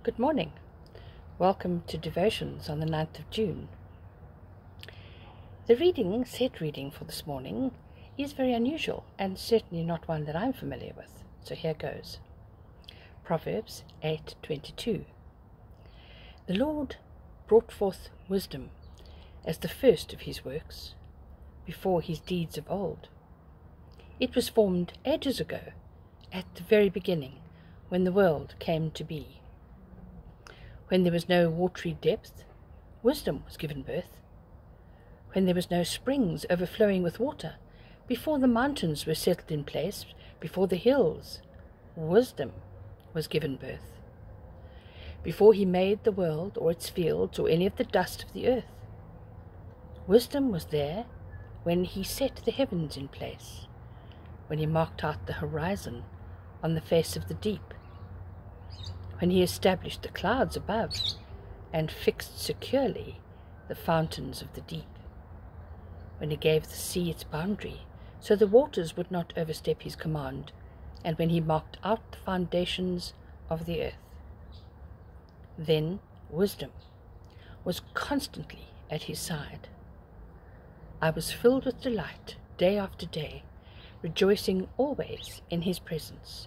Good morning. Welcome to Devotions on the 9th of June. The set reading for this morning is very unusual and certainly not one that I'm familiar with. So here goes. Proverbs 8:22. The Lord brought forth wisdom as the first of his works, before his deeds of old. It was formed ages ago, at the very beginning, when the world came to be. When there was no watery depth, wisdom was given birth. When there was no springs overflowing with water, before the mountains were settled in place, before the hills, wisdom was given birth. Before he made the world or its fields or any of the dust of the earth, wisdom was there when he set the heavens in place, when he marked out the horizon on the face of the deep, when he established the clouds above and fixed securely the fountains of the deep, when he gave the sea its boundary so the waters would not overstep his command, and when he marked out the foundations of the earth. Then wisdom was constantly at his side. I was filled with delight day after day, rejoicing always in his presence,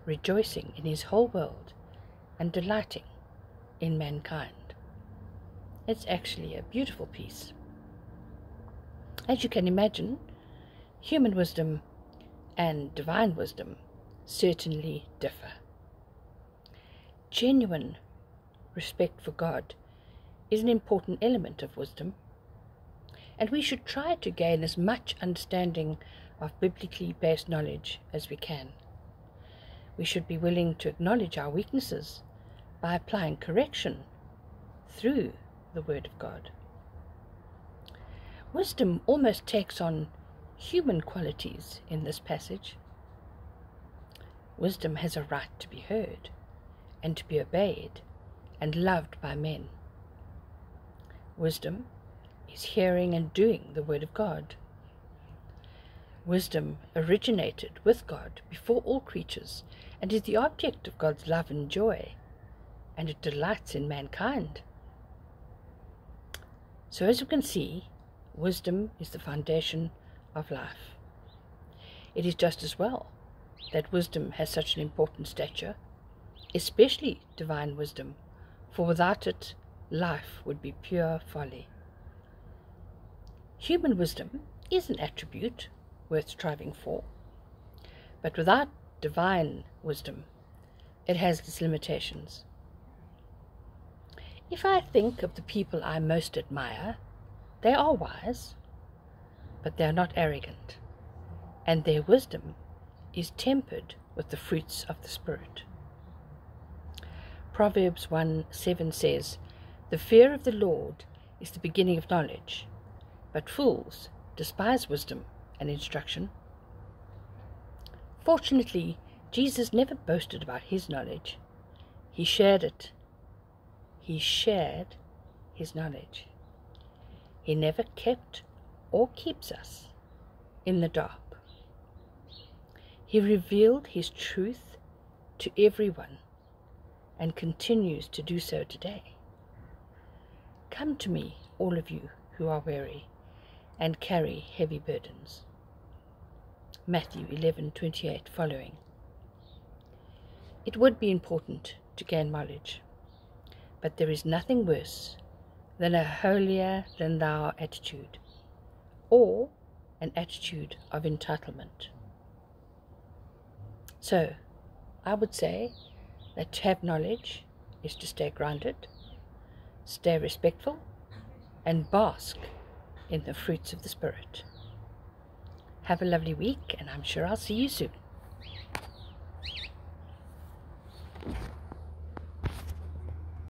rejoicing in his whole world, and delighting in mankind. It's actually a beautiful piece. As you can imagine, human wisdom and divine wisdom certainly differ. Genuine respect for God is an important element of wisdom, and we should try to gain as much understanding of biblically based knowledge as we can. We should be willing to acknowledge our weaknesses by applying correction through the Word of God. Wisdom almost takes on human qualities in this passage. Wisdom has a right to be heard and to be obeyed and loved by men. Wisdom is hearing and doing the Word of God. Wisdom originated with God before all creatures and is the object of God's love and joy, and it delights in mankind. So as you can see, wisdom is the foundation of life. It is just as well that wisdom has such an important stature, especially divine wisdom, for without it, life would be pure folly. Human wisdom is an attribute worth striving for, but without divine wisdom, it has its limitations. If I think of the people I most admire, they are wise, but they are not arrogant, and their wisdom is tempered with the fruits of the Spirit. Proverbs 1:7 says, "The fear of the Lord is the beginning of knowledge, but fools despise wisdom and instruction." Fortunately, Jesus never boasted about his knowledge. He shared it. He shared his knowledge. He never kept or keeps us in the dark. He revealed his truth to everyone and continues to do so today. Come to me, all of you who are weary and carry heavy burdens. Matthew 11:28 following. It would be important to gain knowledge, but there is nothing worse than a holier-than-thou attitude, or an attitude of entitlement. So, I would say that to have knowledge is to stay grounded, stay respectful, and bask in the fruits of the Spirit. Have a lovely week, and I'm sure I'll see you soon.